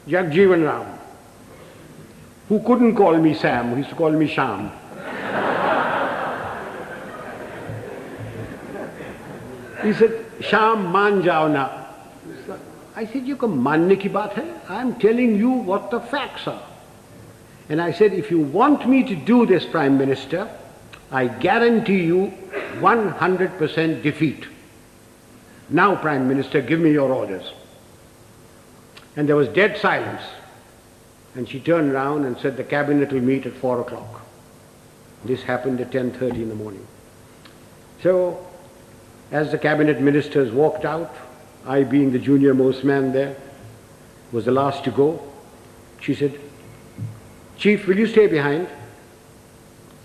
Jagjeevan Ram, who couldn't call me Sam, who used to call me Sham. He said, Sham, maan jao na. I said, you ko manne ki baat hai? I'm telling you what the facts are. And I said, if you want me to do this, Prime Minister, I guarantee you 100% defeat. Now, Prime Minister, give me your orders. And there was dead silence. And she turned round and said, the cabinet will meet at 4 o'clock. This happened at 10:30 in the morning. So, as the cabinet ministers walked out, I being the junior most man there, was the last to go, she said, Chief, will you stay behind?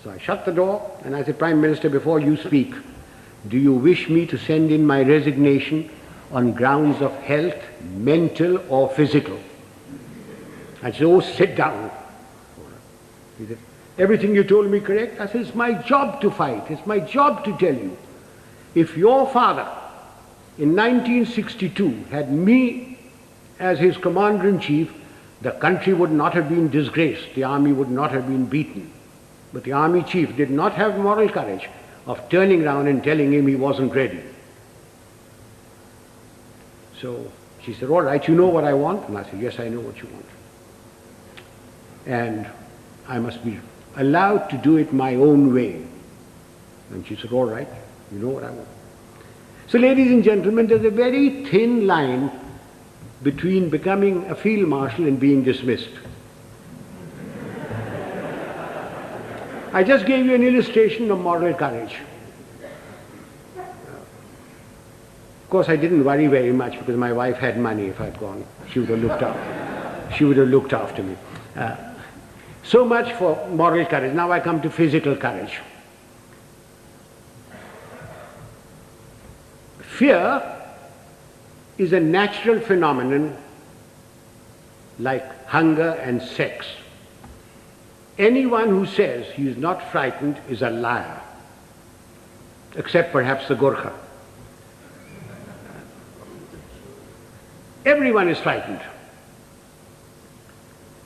So I shut the door and I said, Prime Minister, before you speak, do you wish me to send in my resignation on grounds of health, mental or physical? I said, oh, sit down. He said, everything you told me correct? I said, it's my job to fight. It's my job to tell you. If your father in 1962 had me as his commander-in-chief, the country would not have been disgraced. The army would not have been beaten. But the army chief did not have moral courage of turning around and telling him he wasn't ready. So she said, all right, you know what I want? And I said, yes, I know what you want. And I must be allowed to do it my own way. And she said, all right, you know what I want. So ladies and gentlemen, there's a very thin line between becoming a field marshal and being dismissed. I just gave you an illustration of moral courage. Of course, I didn't worry very much because my wife had money. If I'd gone, she would have looked after. She would have looked after me. So much for moral courage. Now I come to physical courage. Fear is a natural phenomenon like hunger and sex. Anyone who says he is not frightened is a liar, except perhaps the Gorkha. Everyone is frightened.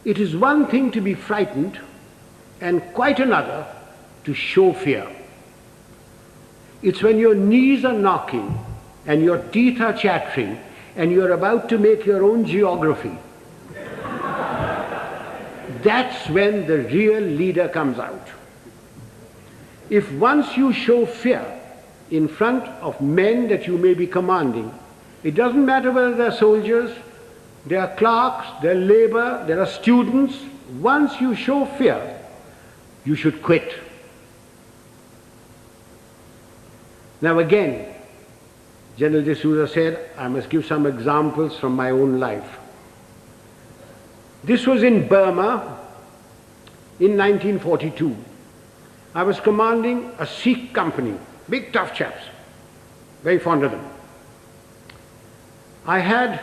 It is one thing to be frightened and quite another to show fear. It's when your knees are knocking and your teeth are chattering and you're about to make your own geography. That's when the real leader comes out. If once you show fear in front of men that you may be commanding, it doesn't matter whether they're soldiers, they are clerks, they're labor, there are students. Once you show fear, you should quit. Now again, General D'Souza said, I must give some examples from my own life. This was in Burma in 1942. I was commanding a Sikh company, big tough chaps, very fond of them. I had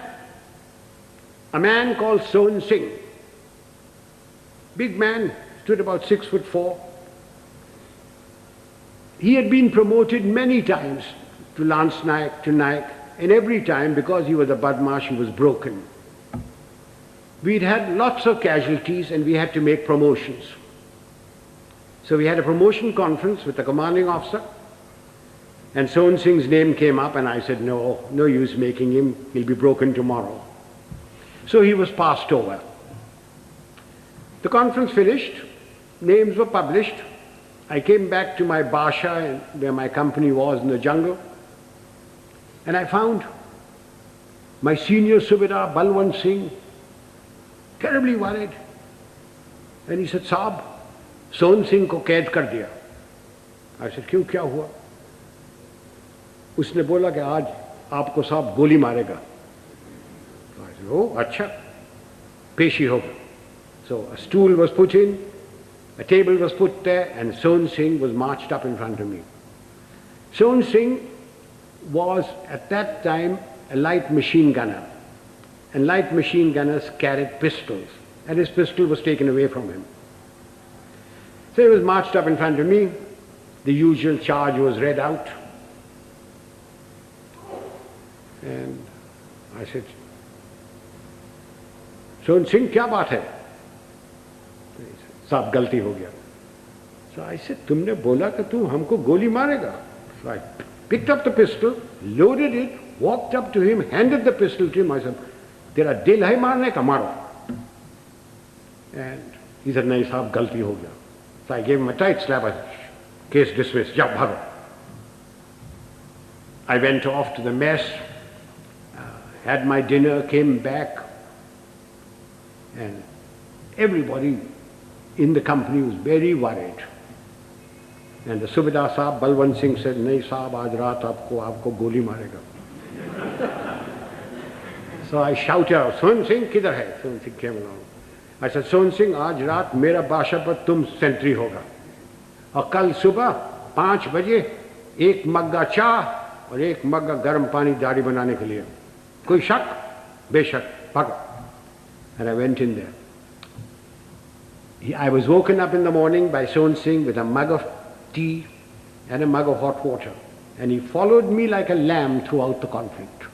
a man called Sohan Singh, big man, stood about 6'4". He had been promoted many times to Lance Naik, to Naik, and every time, because he was a Badmash, he was broken. We'd had lots of casualties and we had to make promotions. So we had a promotion conference with the commanding officer, and Sohan Singh's name came up and I said, no use making him, he'll be broken tomorrow. So he was passed over. The conference finished, names were published. I came back to my Basha, where my company was in the jungle, and I found my senior Subedar, Balwant Singh, terribly worried. And he said, Saab, Sohan Singh ko kaid kar diya. I said, क्यों क्या हुआ? उसने बोला कि आज आपको साहब गोली मारेगा. I said, oh, अच्छा, पेशी होगा. So a stool was put in, a table was put there, and Sohan Singh was marched up in front of me. Sohan Singh was at that time a light machine gunner, and light machine gunners carried pistols, and his pistol was taken away from him. So he was marched up in front of me, the usual charge was read out, and I said, Sohan Singh क्या बात है? साहब गलती हो गया. So I said, तुमने बोला कि तू हमको गोली मारेगा. So I picked up the pistol, loaded it, walked up to him, handed the pistol to him. I said, तेरा दिल है मारने का, मारो. And he said, नहीं साहब गलती हो गया. So I gave him a tight slap. I said, case dismissed, जाओ भागो. I went off to the mess, had my dinner, came back, and everybody in the company was very worried. And the Subedar Sahab, Balwant Singh said, नहीं साहब आज रात आपको गोली मारेगा. So I shouted out, Sohan Singh किधर है? Sohan Singh came along. I said, Sohan Singh आज रात मेरा बादशाह पर तुम सेंट्री होगा. और कल सुबह 5 बजे 1 मग्गा चाह और 1 मग्गा गर्म पानी दाढ़ी बनाने के लिए. कोई शक? बेशक, भागो. And I went in there. I was woken up in the morning by Sohan Singh with a mug of tea and a mug of hot water. And he followed me like a lamb throughout the conflict.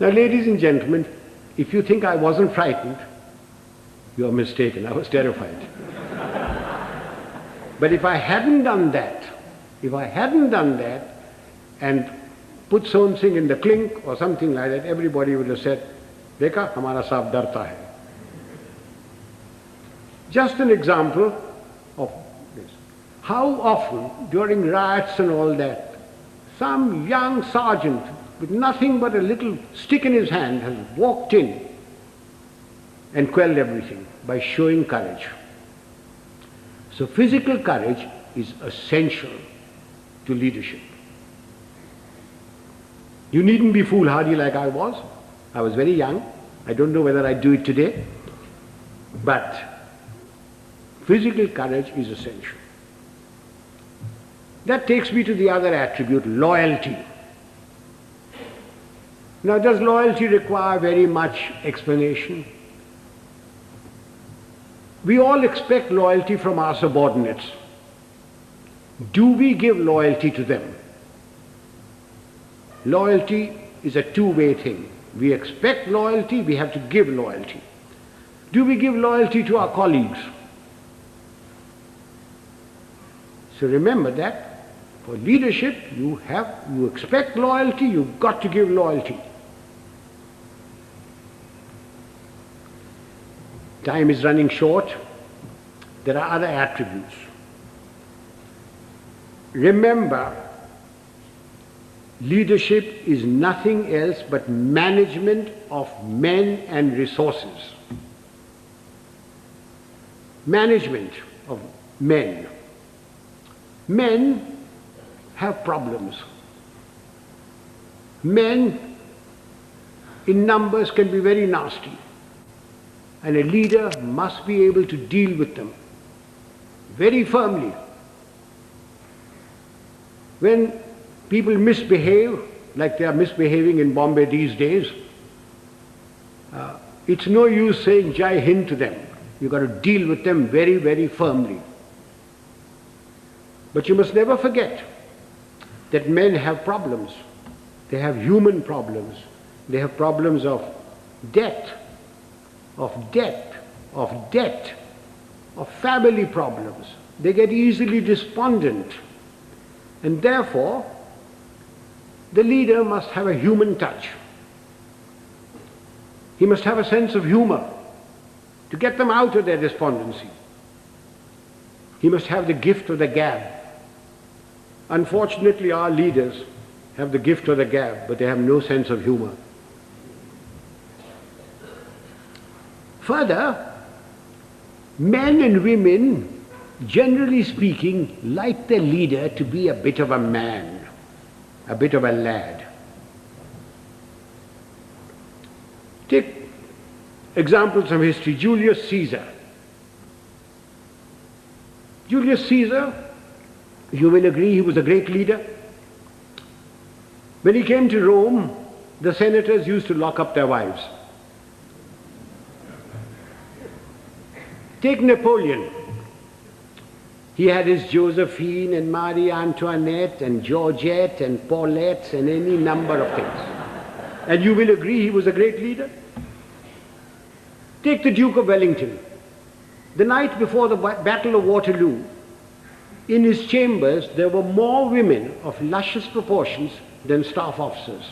Now, ladies and gentlemen, if you think I wasn't frightened, you are mistaken. I was terrified. But if I hadn't done that and put Sohan Singh in the clink or something like that, everybody would have said, Dekha, hamara saab darta hai. Just an example of this. How often during riots and all that, some young sergeant with nothing but a little stick in his hand has walked in and quelled everything by showing courage. So physical courage is essential to leadership. You needn't be foolhardy like I was. I was very young. I don't know whether I do it today. But physical courage is essential. That takes me to the other attribute, loyalty. Now, does loyalty require very much explanation? We all expect loyalty from our subordinates. Do we give loyalty to them? Loyalty is a two-way thing. We expect loyalty, we have to give loyalty. Do we give loyalty to our colleagues? So remember that for leadership, you expect loyalty, you've got to give loyalty. Time is running short. There are other attributes. Remember, leadership is nothing else but management of men and resources. Management of men. Men have problems. Men in numbers can be very nasty. And a leader must be able to deal with them very firmly. When people misbehave, like they are misbehaving in Bombay these days, it's no use saying Jai Hind to them. You've got to deal with them very, very firmly. But you must never forget that men have problems. They have human problems. They have problems of debt, of family problems. They get easily despondent. And therefore, the leader must have a human touch. He must have a sense of humor to get them out of their despondency. He must have the gift of the gab. Unfortunately, our leaders have the gift of the gab, but they have no sense of humor. Further, men and women, generally speaking, like their leader to be a bit of a man, a bit of a lad. Take examples from history. Julius Caesar. Julius Caesar, you will agree, he was a great leader. When he came to Rome, the senators used to lock up their wives. Take Napoleon. He had his Josephine and Marie Antoinette and Georgette and Paulette and any number of things. And you will agree he was a great leader? Take the Duke of Wellington. The night before the Battle of Waterloo, in his chambers there were more women of luscious proportions than staff officers.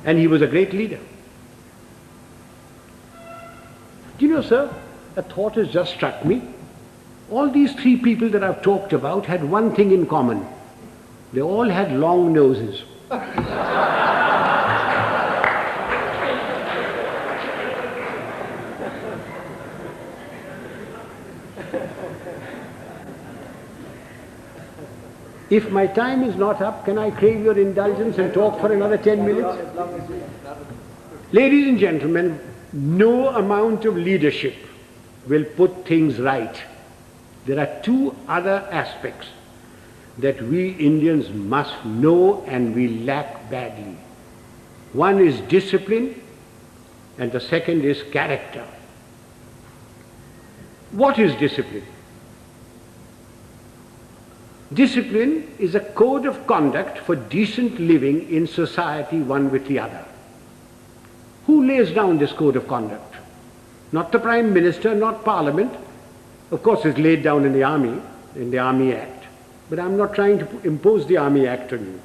And he was a great leader. Do you know, sir, a thought has just struck me. All these three people that I've talked about had one thing in common. They all had long noses. If my time is not up, can I crave your indulgence and talk for another 10 minutes? Ladies and gentlemen, no amount of leadership will put things right. There are two other aspects that we Indians must know and we lack badly. One is discipline and the second is character. What is discipline? Discipline is a code of conduct for decent living in society one with the other. Who lays down this code of conduct? Not the Prime Minister, not Parliament. Of course it's laid down in the Army Act. But I'm not trying to impose the Army Act on you.